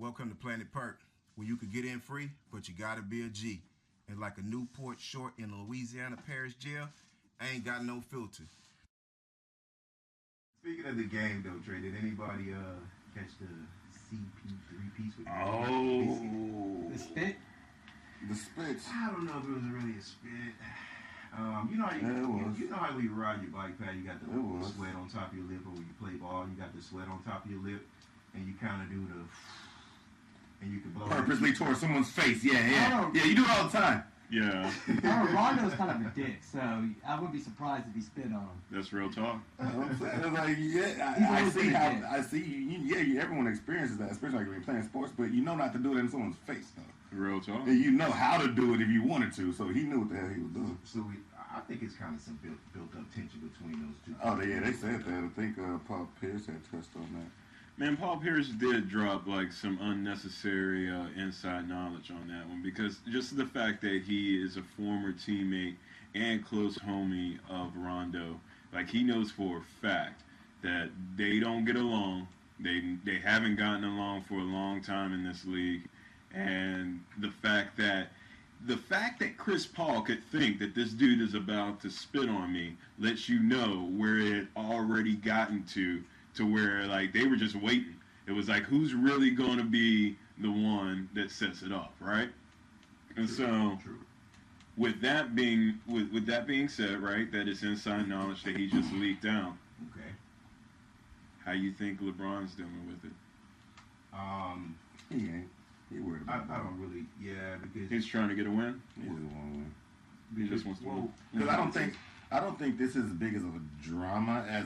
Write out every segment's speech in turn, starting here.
Welcome to Planet Pert, where you could get in free, but you gotta be a G. And like a Newport short in a Louisiana parish jail, I ain't got no filter. Speaking of the game though, Trey, did anybody catch the CP3 piece with Oh, The spit? the spits. I don't know if it was really a spit. You know how you know how when you ride your bike pad, you got the sweat on top of your lip, or when you play ball, you got the sweat on top of your lip, and you kind of do the, and you can blow Purposely towards someone's face. Yeah, you do it all the time. Yeah, Rondo's kind of a dick, so I wouldn't be surprised if he spit on him. that's real talk. I'm saying, like, yeah, I see you, everyone experiences that, especially like when you're playing sports, but you know not to do it in someone's face, though. Real talk. And you know how to do it if you wanted to, so he knew what the hell he was doing. So I think it's kind of some built up tension between those two. Oh, yeah, they said that. I think Paul Pierce had touched on that. Man, Paul Pierce did drop like some unnecessary inside knowledge on that one, because just the fact that he is a former teammate and close homie of Rondo, like he knows for a fact that they don't get along. They haven't gotten along for a long time in this league, and the fact that Chris Paul could think that this dude is about to spit on me lets you know where it had already gotten to where like they were just waiting. It was like, who's really going to be the one that sets it off, right? And so, with that being said, right, that it's inside knowledge that he just leaked out. Okay. How you think LeBron's dealing with it? He ain't. He worried about I don't really, because He's trying to get a win. He just want to win. He just wants to win. Because I don't think this is as big as of a drama as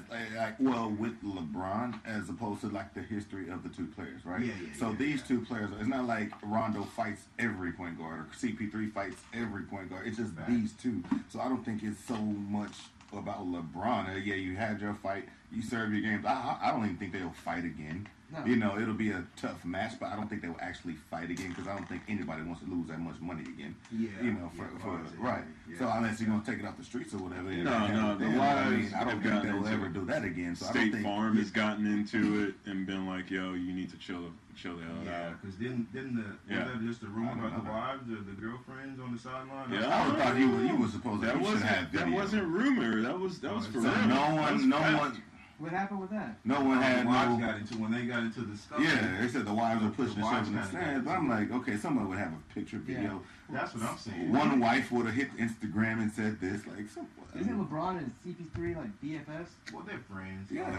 with LeBron as opposed to like the history of the two players, right? So these two players, it's not like Rondo fights every point guard or CP3 fights every point guard. It's just these two. So I don't think it's so much about LeBron. Yeah, you had your fight, you serve your games. I don't even think they'll fight again. No. You know, it'll be a tough match, but I don't think they will actually fight again because I don't think anybody wants to lose that much money again. Yeah. You know, right. Yeah. So unless you're gonna take it off the streets or whatever. The Wives, I don't think they'll ever do that again. So State Farm has gotten into it and been like, "Yo, you need to chill the hell out." Yeah, because didn't that just a rumor about the wives or the girlfriends on the sideline? Yeah, I thought you were supposed to. That wasn't rumor. That was for real. No one. What happened with that? No one had when they got into the stuff. Yeah, they said the wives were pushing the stuff in the stands. But I'm like, okay, someone would have a picture video. Yeah, that's what I'm saying. One wife would have hit Instagram and said this, like, isn't LeBron and CP3 like BFFs? Well, they're friends. Yeah.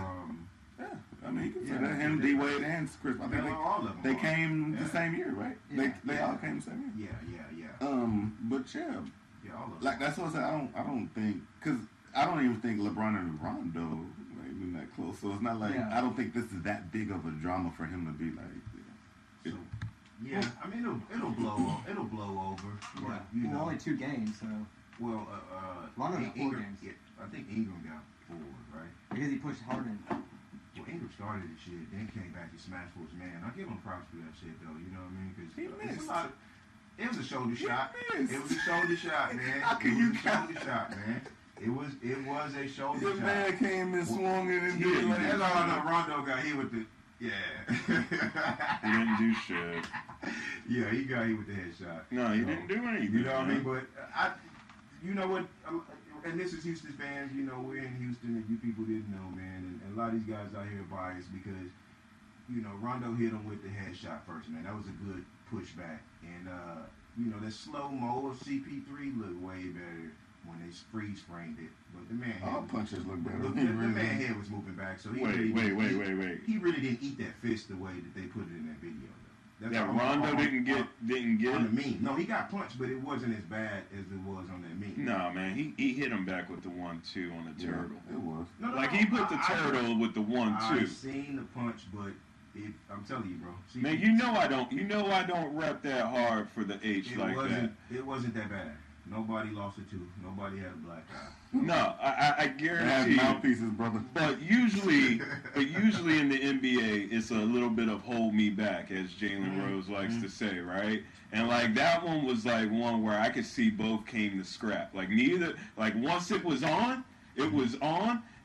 Yeah, I mean, you can say that. Him, D-Wade, and Chris. I think they came the same year, right? Yeah. They all came the same year. Yeah. But yeah, all of them. like that's what I said. I don't think because I don't even think LeBron and Rondo been that close. So it's not like I don't think this is that big of a drama for him to be like. I mean it'll blow over. But, only 2 games, so. Well, Rondo got 4 games. Yeah, I think Ingram got 4, right? Because he pushed Harden. Well, Ingram started the shit, then came back to smash for his man. I give him props for that shit though. You know what I mean? Because it was a shoulder shot. It was a shoulder shot, man. How can you shoulder shot, man? It was a shoulder shot. The man came and swung it and did like that's all I know. Rondo got hit with the He didn't do shit. Yeah, he got hit with the headshot. No, he didn't do anything. You know what I mean? But you know what? And this is Houston fans. You know, we're in Houston, and you people didn't know, man. And a lot of these guys out here are biased because Rondo hit him with the headshot first, man. That was a good pushback, and the slow mo of CP3 looked way better when they freeze framed it, but the man all punches look better. The man head was moving back, so he wait. He really didn't eat that fist the way that they put it in that video, though. Rondo didn't get on the meme. No, he got punched, but it wasn't as bad as it was on that meme. No, man, he hit him back with the 1-2 on the turtle. It was he put the turtle with the 1-2. I've seen the punch, but I'm telling you, bro. Man, you know I don't rep that hard for the H like that. It wasn't that bad. Nobody lost a tooth. Nobody had a black eye. No, I guarantee. They have mouthpieces, brother. But usually in the NBA, it's a little bit of hold me back, as Jalen Rose likes to say, right? And like that one was like one where I could see both came to scrap. Like once it was on,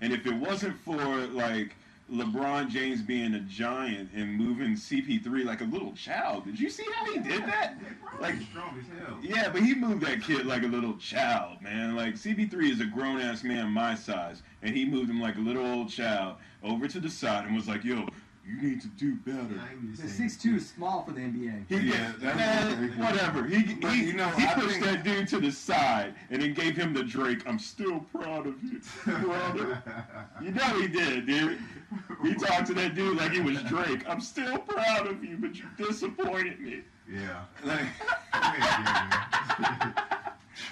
and if it wasn't for like LeBron James being a giant and moving CP3 like a little child. Did you see how he did that? Like, strong as hell. Yeah, but he moved that kid like a little child, man. Like, CP3 is a grown-ass man my size, and he moved him like a little old child over to the side and was like, yo, you need to do better. The 6'2" is small for the NBA. Whatever. He pushed that dude to the side and then gave him the Drake, I'm still proud of you, brother. You know he did, dude. He talked to that dude like he was Drake. I'm still proud of you, but you disappointed me. Yeah.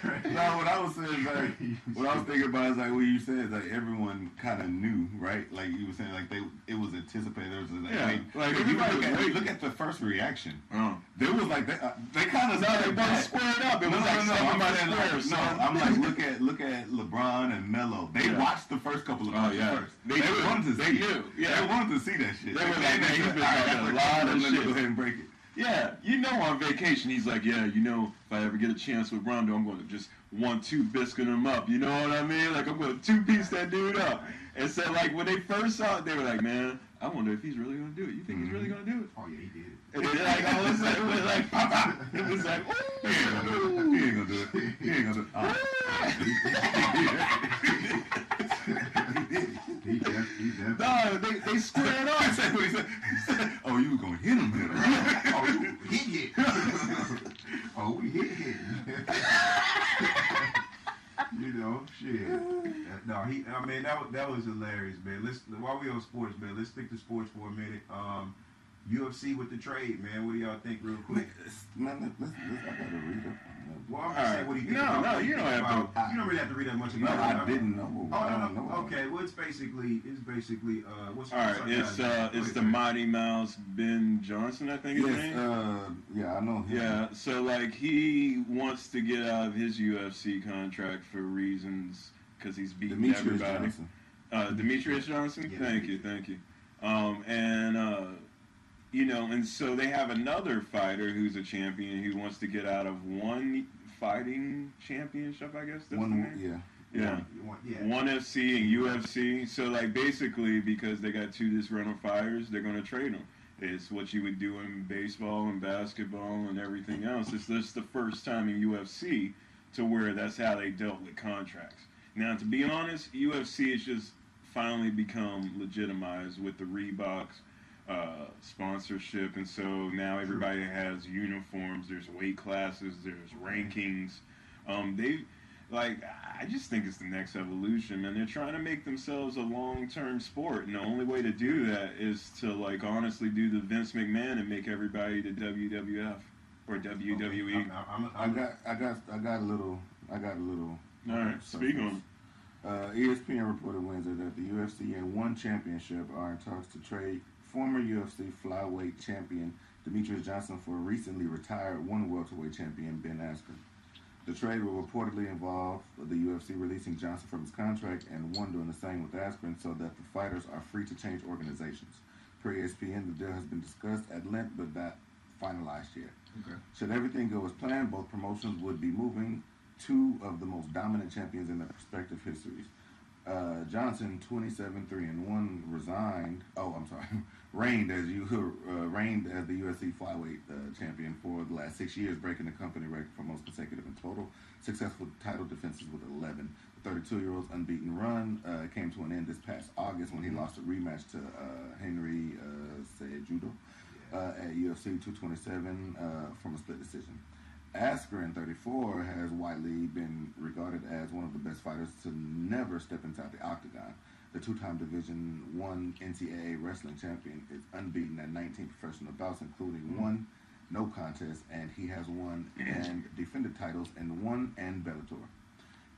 No, what I was saying is like, what I was thinking about is like what you said, like everyone kind of knew, right? Like you were saying, like it was anticipated. There was look at the first reaction. There was like they kind of they both squared up. It was I'm like look at LeBron and Melo. They watched the first couple of matches first. They wanted to see. They wanted to see that shit. They were like, he's been talking a lot of shit. Go ahead and break it. Yeah, on vacation, he's like, yeah, if I ever get a chance with Rondo, I'm going to just 1-2 biscuit him up. You know what I mean? Like, I'm going to 2-piece that dude up. And so, like, when they first saw it, they were like, man, I wonder if he's really going to do it. You think he's really going to do it? Oh, yeah, he did it. And then, like, all of a sudden, it was like, pop. It was like, he ain't going to do it. He ain't going to do it. He ain't going to do it. No, they squared off. That's what he said. Oh, you were going to hit him. Oh, hit. Oh, we hit. Shit. No, that was hilarious, man. While we on sports, man, let's stick to sports for a minute. UFC with the trade, man. What do y'all think, real quick? Man, I gotta read it. Well, I'm just saying, what do you think? No, you don't have to. You don't really have to read that much about it. No, I didn't know. No. Okay, well, it's basically, what's all right, it's the Mighty Mouse Ben Johnson, I think his name. Yeah, I know him. Yeah, so like he wants to get out of his UFC contract for reasons because he's beating everybody. Demetrius Johnson. Yeah, Thank you. And so they have another fighter who's a champion who wants to get out of one fighting championship, I guess. That's the name? Yeah. One FC and UFC. So, like, basically, because they got two disgruntled fighters, they're going to trade them. It's what you would do in baseball and basketball and everything else. It's just the first time in UFC to where that's how they dealt with contracts. Now, to be honest, UFC has just finally become legitimized with the Reeboks sponsorship, and so now everybody has uniforms, there's weight classes, there's rankings. I just think it's the next evolution, and they're trying to make themselves a long-term sport, and the only way to do that is to, like, honestly do the Vince McMahon and make everybody the WWF or WWE. Okay. I got a little. All right, speak on. ESPN reported Wednesday that the UFC and ONE Championship are in talks to trade former UFC flyweight champion Demetrius Johnson for recently retired ONE welterweight champion Ben Askren. The trade will reportedly involve the UFC releasing Johnson from his contract and ONE doing the same with Askren so that the fighters are free to change organizations. Per ESPN, the deal has been discussed at length but not finalized yet. Okay. Should everything go as planned, both promotions would be moving two of the most dominant champions in their respective histories. Johnson, 27-3-1, reigned as the UFC flyweight champion for the last 6 years, breaking the company record for most consecutive and total successful title defenses with 11. The 32-year-old's unbeaten run came to an end this past August when he lost a rematch to Henry Cejudo at UFC 227 from a split decision. Askren, 34, has widely been regarded as one of the best fighters to never step inside the octagon. The two-time Division I NCAA wrestling champion is unbeaten at 19 professional bouts, including one no contest, and he has won and defended titles in ONE and Bellator.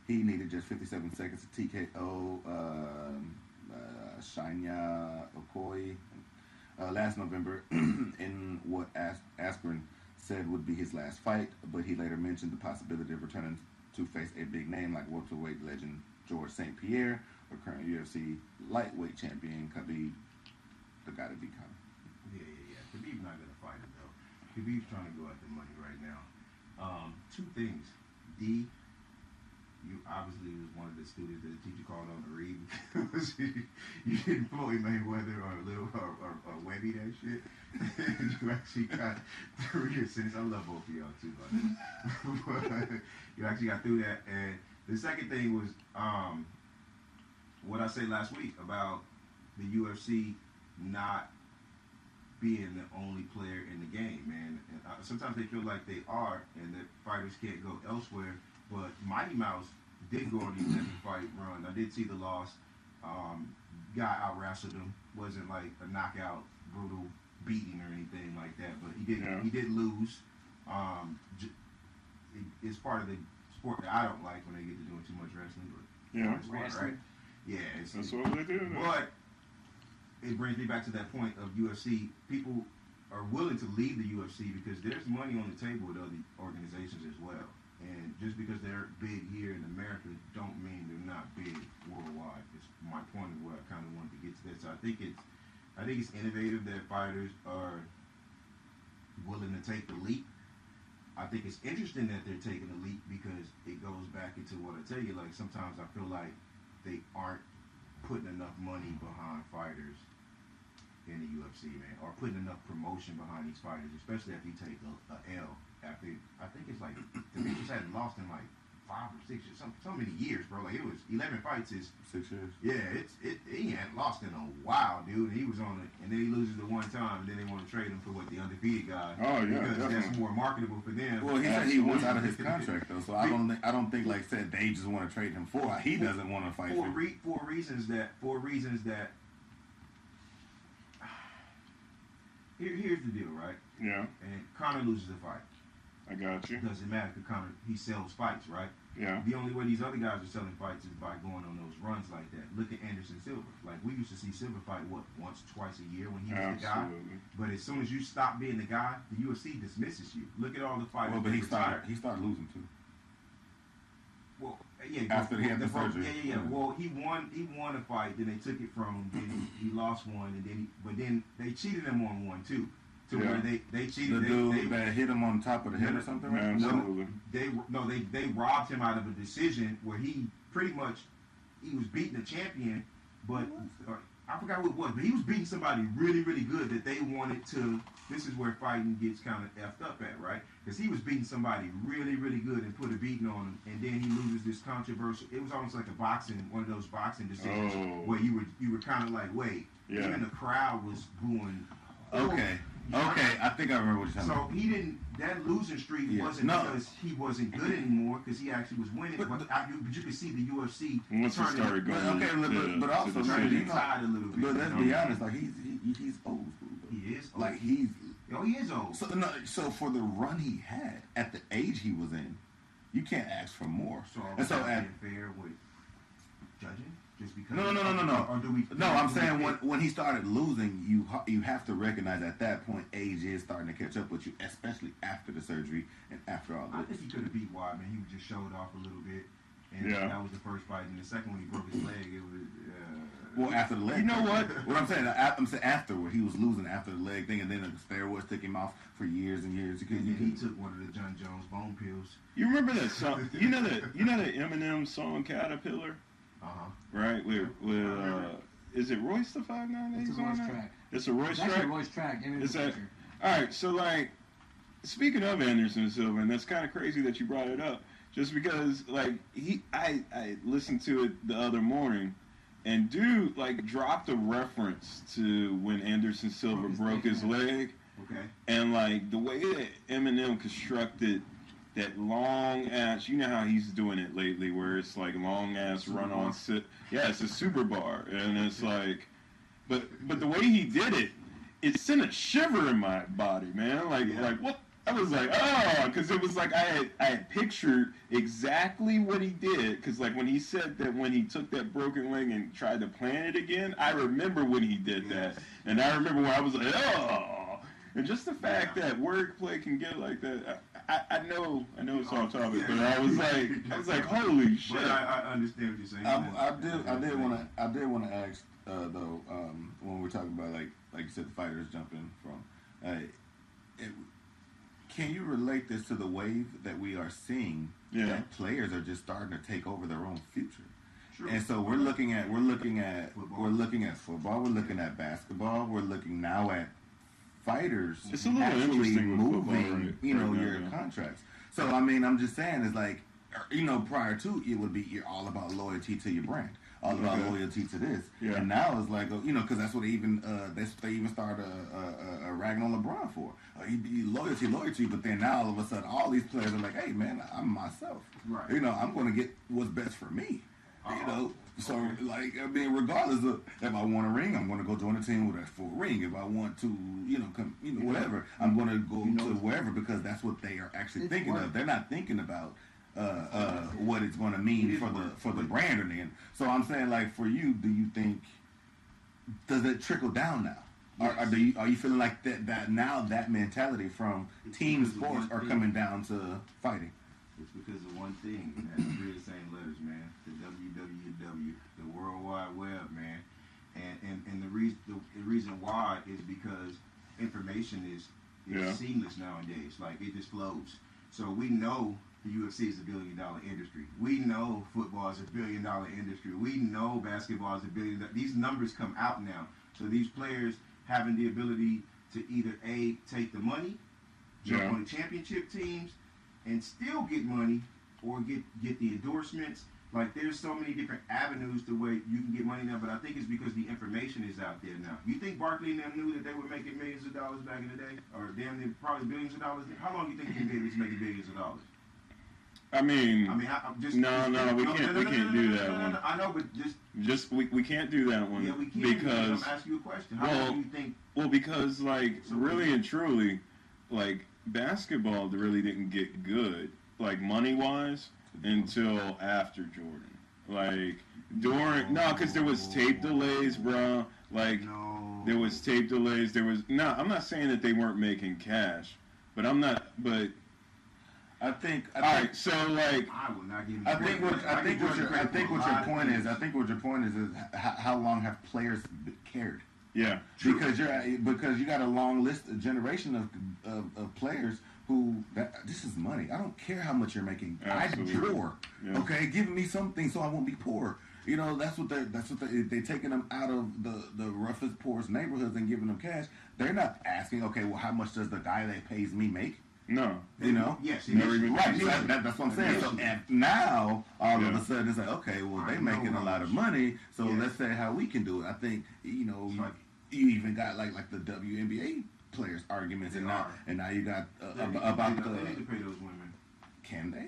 He needed just 57 seconds to TKO Shinya Okoye last November in what Askren said would be his last fight, but he later mentioned the possibility of returning to face a big name like welterweight legend George St. Pierre or current UFC lightweight champion Khabib, the guy to be coming. Yeah. Khabib's not gonna fight him though. Khabib's trying to go after money right now. Two things. you obviously was one of the students that the teacher called on to read because you didn't Floyd Mayweather or Webby that shit. You actually got through your sentence. I love both of y'all too, but you actually got through that. And the second thing was what I said last week about the UFC not being the only player in the game, man. And sometimes they feel like they are, and that fighters can't go elsewhere. But Mighty Mouse did go on the 11-fight run. I did see the loss. Guy out-wrestled him. Wasn't like a knockout, brutal beating or anything like that. But he did. Yeah. He did lose. It's part of the sport that I don't like when they get to doing too much wrestling. But wrestling, right? Yeah, that's what they do. But it brings me back to that point of UFC. People are willing to leave the UFC because there's money on the table with other organizations as well. And just because they're big here in America don't mean they're not big worldwide. It's my point of where I kind of wanted to get to that. So I think it's innovative that fighters are willing to take the leap. I think it's interesting that they're taking the leap because it goes back into what I tell you. Like sometimes I feel like they aren't putting enough money behind fighters in the UFC, man, or putting enough promotion behind these fighters, especially if you take a L after, I think it's like, Demetrius hadn't lost in like 5 or 6 years, so many years, bro. Like it was 11 fights is 6 years. Yeah, he hadn't lost in a while, dude. He was on it, and then he loses the one time, and then they want to trade him for the undefeated guy. Oh yeah, because definitely. that's more marketable for them. Well, he said he wants out of his contract though, so I don't think like said they just want to trade him for. He doesn't want to fight for reasons that. Here's the deal, right? Yeah. And Conor loses the fight. I got you. Doesn't matter because Conor, he sells fights, right? Yeah. The only way these other guys are selling fights is by going on those runs like that. Look at Anderson Silva. Like we used to see Silva fight once, twice a year when he was the guy. But as soon as you stop being the guy, the UFC dismisses you. Look at all the fighters. Well, but he started losing too. Well, yeah. After he had the surgery. Yeah. Well, he won a fight, then they took it from him, then he lost one, and then they cheated him on one too. To where they cheated. The dude that hit him on top of the head or something? Yeah, absolutely. They robbed him out of a decision where he pretty much he was beating a champion, but I forgot who it was, but he was beating somebody really, really good that they wanted to. This is where fighting gets kind of effed up at, right? Because he was beating somebody really, really good and put a beating on him, and then he loses this controversial. It was almost like one of those boxing decisions where you were kind of like, wait, even the crowd was booing. Okay, I think I remember what you're talking about. So he didn't. That losing streak wasn't because he wasn't good anymore, because he actually was winning. But you could see the UFC once it started going. But also trying to get tired a little bit. But let's be honest, like he's old school. Though. He is old. Like he is old. So for the run he had at the age he was in, you can't ask for more. So being fair with judging. Just because No. Or do we? No, I'm saying when he started losing, you have to recognize at that point age is starting to catch up with you, especially after the surgery and after all this. I think he could have beat Weidman. He just showed off a little bit, and that was the first fight. And the second one, he broke his leg. It was. Well, after the leg. You know what? What I'm saying afterward, he was losing after the leg thing, and then the steroids took him off for years and years. And then he took one of the John Jones bone pills. You remember that song? You know that Eminem song Caterpillar? Right, with is it Royce the 5'9"? It's a Royce track. It's a Royce track. It's actually a Royce track. All right, so like, speaking of Anderson Silva, and that's kind of crazy that you brought it up, just because like I listened to it the other morning, and dude like dropped a reference to when Anderson Silva broke his leg, and like the way that Eminem constructed that long ass, you know how he's doing it lately, where it's like long ass run on sit. Yeah, it's a super bar, and it's like, but the way he did it, it sent a shiver in my body, man. Like what? I was like, because it was like I had pictured exactly what he did, because like when he said that when he took that broken leg and tried to plant it again, I remember when he did that, and I remember when I was like, and just the fact that wordplay can get like that. I know it's off topic, but I was like, holy shit! But I understand what you're saying. I did want to ask though, when we're talking about like you said, the fighters jumping from, can you relate this to the wave that we are seeing? Yeah. That players are just starting to take over their own future. True. And so we're looking at football, we're looking at basketball, we're looking now at fighters It's a little actually interesting with football, moving, right? you know, Right now, your yeah. contracts. So I mean, I'm just saying, it's like, you know, prior to it would be you're all about loyalty to your brand, all about loyalty to this, Yeah. and now it's like, you know, because that's what they even started ragging on LeBron for. He loyalty, but then now all of a sudden all these players are like, hey man, I'm myself, Right. you know, I'm going to get what's best for me, you know. So, like, I mean, regardless of if I want a ring, I'm going to go join a team with a full ring. If I want to, you know, whatever, I'm going to go to wherever, because that's what they are actually thinking of. They're not thinking about what it's going to mean for the brand or anything. So I'm saying, like, for you, do you think, does it trickle down now? Yes. Are you feeling like that now that mentality from team sports are coming down to fighting? It's because of one thing. It has three of the same letters, man. The WWW, the World Wide Web, man. And the reason why is because information is seamless nowadays. Like, it just flows. So we know the UFC is $1 billion industry. We know football is $1 billion industry. We know basketball is $1 billion. These numbers come out now. So these players having the ability to either take the money, jump on the championship teams, and still get money, or get the endorsements. Like, there's so many different avenues to where you can get money now, but I think it's because the information is out there now. You think Barkley and them knew that they were making millions of dollars back in the day? Or damn near probably billions of dollars? How long do you think you was making billions of dollars? I mean, I'm just... we can't do that one. I know, but we can't do that one. Yeah, we can. Because I'm asking you a question. How long do you think... Well, because, like, really and truly, like, basketball really didn't get good, like, money-wise, until after Jordan. Like, because there was tape delays, bro. Like, there was tape delays. I'm not saying that they weren't making cash, but I think. All right, so, like, I will not give you... I think what your point is how long have players cared? yeah, Because you got a long list, a generation of players who this is money. I don't care how much you're making. Absolutely. I'm poor. Yeah. Okay, give me something so I won't be poor. You know, that's what they're taking them out of the roughest, poorest neighborhoods and giving them cash. They're not asking, okay, well, how much does the guy that pays me make? no. You know? Yes. Never even Right, that's what I'm saying. So, and now, all of a sudden, it's like, okay, well, they're making a lot of money, so let's say how we can do it. I think, you know, you even got like the WNBA players arguments, and now you got about the... They need to pay those women. Can they?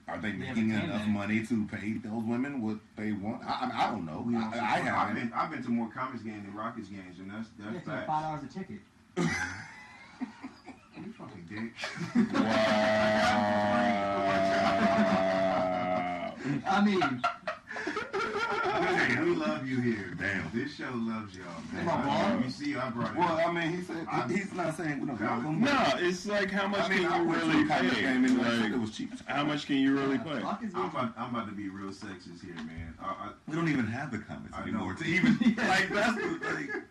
Are they making enough money to pay those women what they want? I don't know. I haven't. I've been to more Comets games than Rockets games, and that's like facts. $5 a ticket. You fucking dick. Wow. I mean, We love you here. Damn. This show loves y'all, man. Am I wrong? You see, I brought it Well, up. I mean, he said he's not saying we don't love them. No, it's like, how much can I you went to really a Comets pay? game and Like, it was cheap. how much can you really pay? Rockets I'm games- about to be real sexist here, man. We don't even have the comments I anymore know. to even like that's the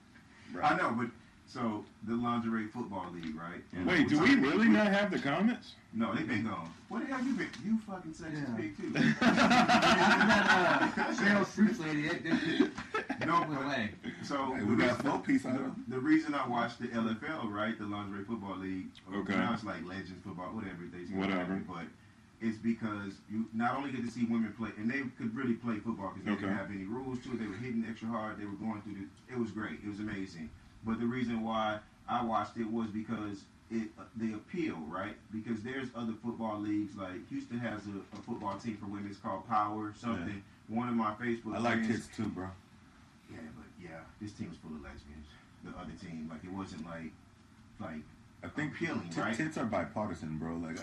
I know, but so the lingerie football league, right? And Wait, do we really not have the comments? No, they've been gone. What the hell you been? You fucking sexist pig too. After that Cheryl Fruits lady, No, went away. So Hey, we got a 4-piece out of them. the reason I watched the LFL, right, the lingerie football league, Okay. now it's like Legends football, whatever they say, Whatever. but it's because you not only get to see women play, and they could really play football because they didn't have any rules to it. They were hitting extra hard. They were going through it was great. It was amazing. But the reason why I watched it was because the appeal, right? Because there's other football leagues, like Houston has a football team for women. It's called Power something. Yeah. One of my Facebook I like friends, tits too, bro. Yeah, but this team was full of lesbians. The other team, like, it wasn't like I think appealing, right? Tits are bipartisan, bro. Like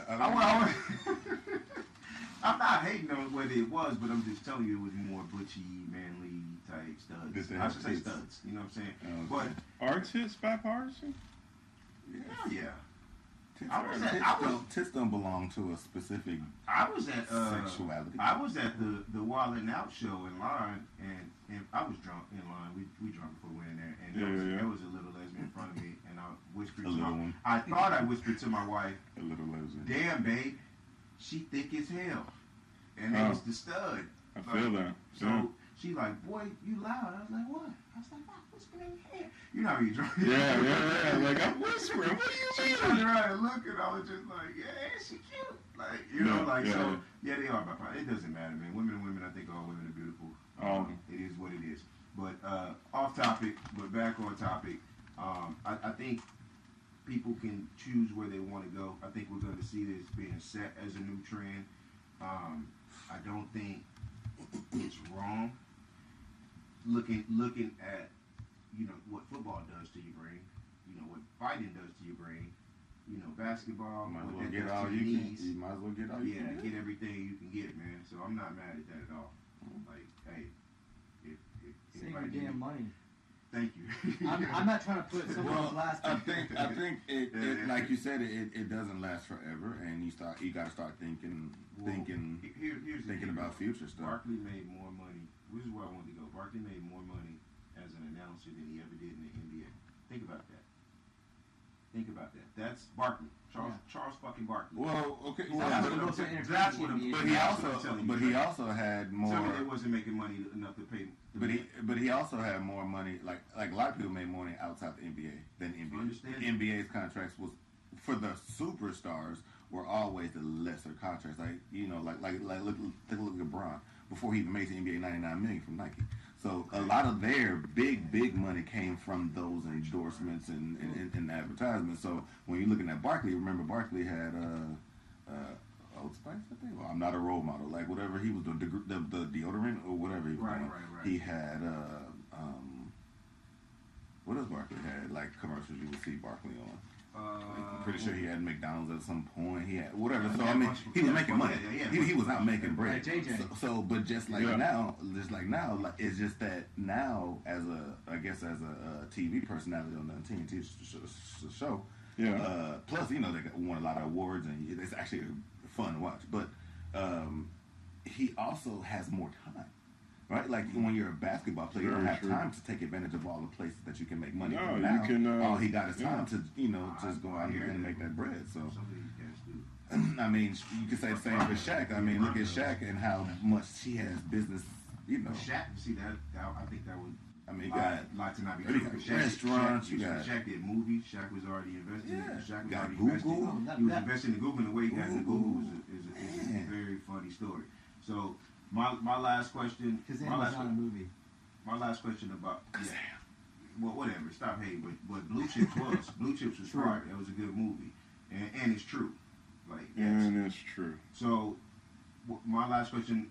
I'm not hating on whether it was, but I'm just telling you it was more butchy, manly type studs. I should say studs. You know what I'm saying? Okay. But Are tits bipartisan? hell yeah. Tits don't belong to a specific I was at sexuality. I was at the Wild 'N Out show in line, and I was drunk in line. We drunk before we went in there, and there was a little lesbian in front of me, and whispered A to little my one. I thought I whispered to my wife, A little lesbian. damn, babe, she thick as hell. And that was the stud. I feel that. So she like, boy, you loud. I was like, what? I was like, I'm whispering in your head. You know how you drunk. Yeah. Like, I'm whispering. What do you She turned around and looked, and I was just like, yeah, she cute. Like, you know, so, yeah, they are bipolar. It doesn't matter, man. Women are women. I think all women are beautiful. It is what it is. But off topic, but back on topic, I think people can choose where they want to go. I think we're going to see this being set as a new trend. I don't think it's wrong. Looking at, you know, what football does to your brain, you know, what fighting does to your brain, you know, basketball, You might as what well that get does all to you your can. knees. You might as well get all you can. Get everything you can get, man. So I'm not mad at that at all. Like, hey, if Save your damn money. Thank you. I'm not trying to put someone's last. I think it like you said, it doesn't last forever, and you got to start thinking about future stuff. Barkley made more money. This is where I wanted to go. Barkley made more money as an announcer than he ever did in the NBA. Think about that. That's Barkley. Charles fucking Barkley. Well, okay. That's what I'm telling you. But he also had more. Somebody that wasn't making money enough to pay. But he also had more money. Like a lot of people made more money outside the NBA than NBA. The NBA's contracts was for the superstars were always the lesser contracts. Like look at LeBron before he even made the NBA, $99 million from Nike. So a lot of their big money came from those endorsements and advertisements. So when you're looking at Barkley, remember Barkley had Old Spice, I think. Well, I'm not a role model. Like whatever he was the deodorant or whatever he was doing. Right. He had what else Barkley had? Like commercials you would see Barkley on. I'm pretty sure he had McDonald's at some point. He had whatever. So I mean, he was making money. He was not making bread. Like JJ. So, but just like now, like it's just that now, as a TV personality on the TNT show. Yeah. Plus, you know, they won a lot of awards, and it's actually fun to watch. But he also has more time. Right, like when you're a basketball player, you don't have time to take advantage of all the places that you can make money. No, now, you can. All he got is time to, just go out here and make that bread. So, I mean, you can say the same for Shaq. I mean, look at Shaq and how much he has business. Shaq. See that? I think that would. I mean, you got lot to not be true. restaurants. Shaq did movies. Shaq was already investing. Shaq was already Google. investing. He was investing in Google, and the way he got into Google is a very funny story. So. My last question. My last question about. Well, whatever. Stop hating. But Blue Chips was fire. That was a good movie, and it's true. And it's true. So, my last question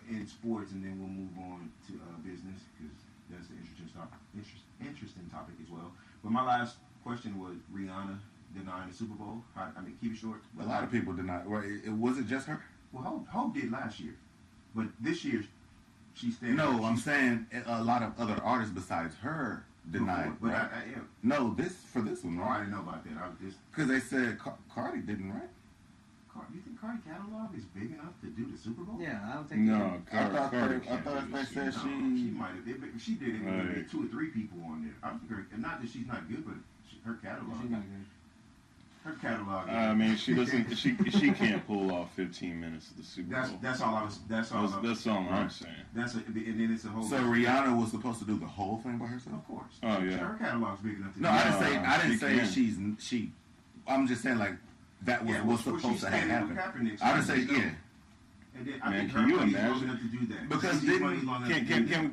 in sports, and then we'll move on to business because that's an interesting topic as well. But my last question was Rihanna denying the Super Bowl. I mean, keep it short. A lot of people deny. Right? Was it just her? Well, Hope did last year. But this year, she's standing. No, I'm saying a lot of other artists besides her denied. But right? yeah. No, this one. Right? Oh, I didn't know about that. I was just because they said Cardi didn't, right? You think Cardi catalog is big enough to do the Super Bowl? Yeah, I don't think. No, I thought they said she might have. If she did it, would have been 2 or 3 people on there. I think and not that she's not good, but her catalog. She's not good. Her catalog. I mean, she doesn't. She can't pull off 15 minutes of the Super Bowl. That's all I was. That's all I'm saying. And then it's a whole. So Rihanna was supposed to do the whole thing by herself. Of course. Oh yeah. Her catalog's big enough to. No, I didn't say she. I'm just saying like that was what's supposed to happen. I didn't say yeah. And then Man, can you imagine? Enough to do that. Because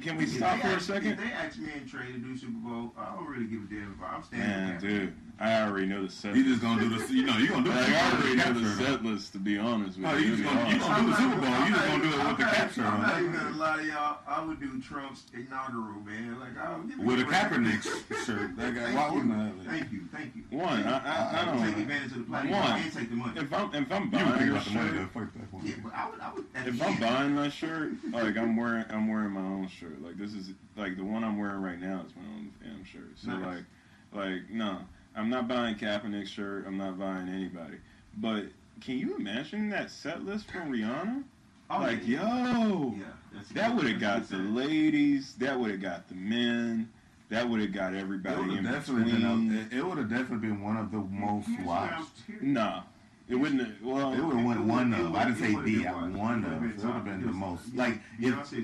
can we stop for a second? If they ask me and Trey to do Super Bowl, I don't really give a damn if I'm standing. Man, dude, I already know the set. You just gonna do the, you're gonna do. I already know the set list. To be honest with you, you gonna do the Super Bowl. You just gonna do it with the capture I'm not on. even gonna lie to y'all. I would do Trump's inaugural, man. Like I would With a Kaepernick shirt. Why wouldn't I? Thank you. One, I don't take advantage of the platform and take the money. If I'm You buying would a think about the money shirt, to fight that one. Yeah, but I would. if I'm buying my shirt, like I'm wearing my own shirt. Like this is like the one I'm wearing right now is my own damn shirt. So Nice. like no, I'm not buying Kaepernick's shirt. I'm not buying anybody. But can you imagine that set list from Rihanna? Oh, Like yeah. yo, Yeah, that would have got the ladies. That would have got the men. that would have got everybody in between. It would have definitely been one of the most watched. Nah. It wouldn't have, well... It would have went one of. I didn't say the one of. It would have been the most. Like,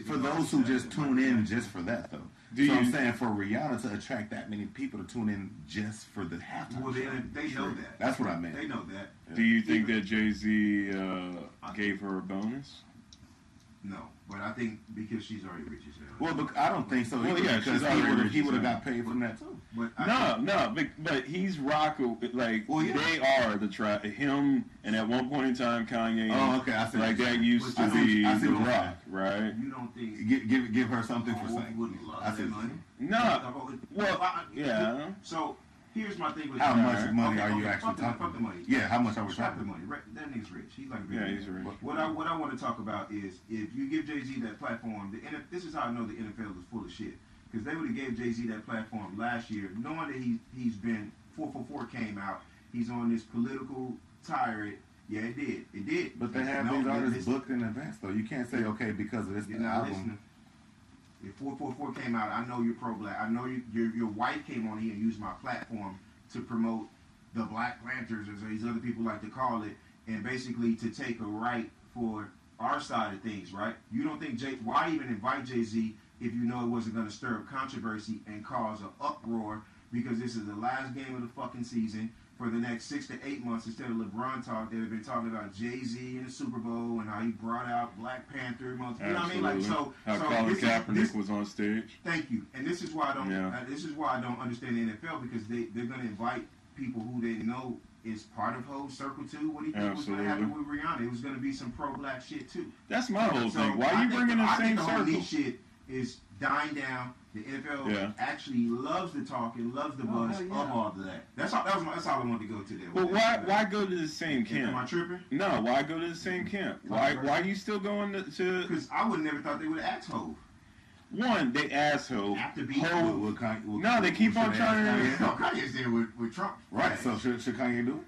for those who just tune in just for that, though. I'm saying for Rihanna to attract that many people to tune in just for the halftime show. They know that. That's what I meant. They know that. Yeah. Do you think that Jay-Z gave her a bonus? No, but I think because she's already rich as hell. Well, I don't think so. Well, yeah, because he would have got paid from that too. But he's rocking they are the him, and at one point in time Kanye. Oh, okay, I see. Like that used to be the Rock, right? You don't think give her something for saying? Wouldn't love that money? No. Well, yeah. So. Here's my thing with how much money are you actually talking about? The money. Yeah, how much are we talking? talking? The money. That nigga's rich. He's like he's rich. What I want to talk about is if you give Jay-Z that platform, this is how I know the NFL is full of shit. Because they would have gave Jay-Z that platform last year, knowing that he's been 444 came out. He's on this political tirade. Yeah, it did. It did. But they have these artists booked in advance, though. You can't say because of this album. Listening. If 444 came out, I know you're pro-black. I know your wife came on here and used my platform to promote the Black Panthers, as these other people like to call it, and basically to take a right for our side of things, right? You don't think why even invite Jay-Z if you know it wasn't going to stir up controversy and cause an uproar because this is the last game of the fucking season for the next 6 to 8 months instead of LeBron talk. They've been talking about Jay-Z in the Super Bowl and how he brought out Black Panther. You know what I mean? Like how Colin Kaepernick was on stage. Thank you. And this is why I don't. This is why I don't understand the NFL because they're going to invite people who they know is part of Ho's circle too. What do you think was going to happen with Rihanna? It was going to be some pro-black shit too. That's my whole thing. Why are you bringing the same circle? This shit is dying down. The NFL actually loves the talk and loves the buzz of all of that. That's all I wanted to go to there. Well, why go to the same camp? Am I tripping? No, why go to the same camp? Why are you still going to? Because I would never thought they would have asked Hov. One, they asked Hov. No, they keep on trying to. No, Kanye's there with Trump. Right. So should Kanye do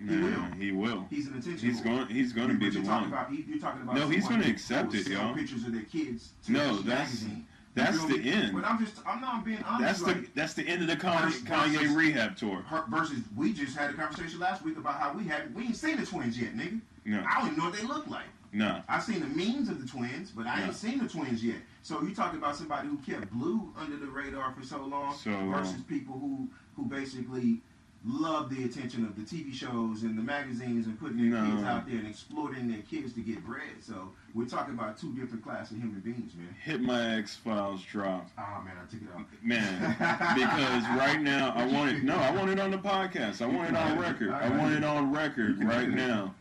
it? He will. He's an attention. He's going to be the one. You're talking about. No, he's going to accept it, y'all. Pictures of their kids. No, that's the end. But I'm not being honest. That's the end of the Kanye rehab tour. Versus, we just had a conversation last week about how we ain't seen the twins yet, nigga. No. I don't even know what they look like. No. I've seen the memes of the twins, but I ain't seen the twins yet. So you talking about somebody who kept Blue under the radar for so long versus people who basically love the attention of the TV shows and the magazines and putting their kids out there and exploiting their kids to get bread. So we're talking about two different classes of human beings, man. Hit my X-Files drop. Oh, man, I took it off. Man, because right now, I want it on the podcast. I want it on record. I want it on record right now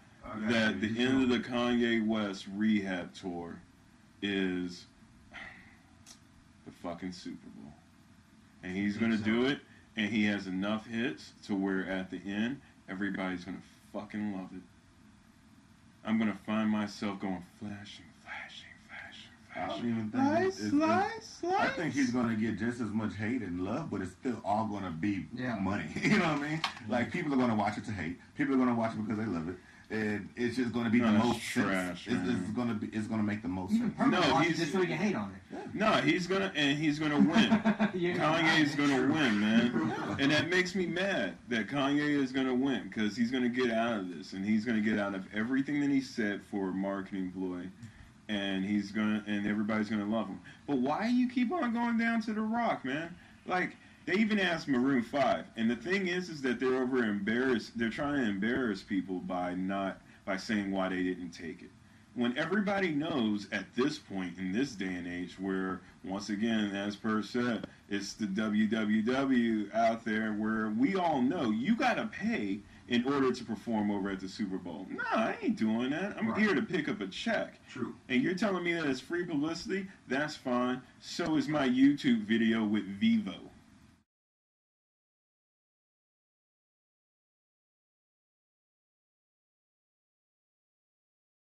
that the end of the Kanye West rehab tour is the fucking Super Bowl. And he's going to do it. And he has enough hits to where at the end, everybody's going to fucking love it. I'm going to find myself going flashing. I don't even think I think he's going to get just as much hate and love, but it's still all going to be money. You know what I mean? Like, people are going to watch it to hate. People are going to watch it because they love it. And it's just going to be the most trash. It's going to make the most sense. No, he's just so he can hate on it. No, he's gonna win. Kanye's gonna win, man, and that makes me mad that Kanye is gonna win because he's gonna get out of this, and he's gonna get out of everything that he said for marketing ploy, and everybody's gonna love him. But why you keep on going down to The Rock, man? Like, they even asked Maroon 5, and the thing is that they're trying to embarrass people by saying why they didn't take it. When everybody knows at this point in this day and age where, once again, as Pert said, it's the WWW out there where we all know you got to pay in order to perform over at the Super Bowl. No, I ain't doing that. I'm here to pick up a check. True. And you're telling me that it's free publicity? That's fine. So is my YouTube video with Vivo.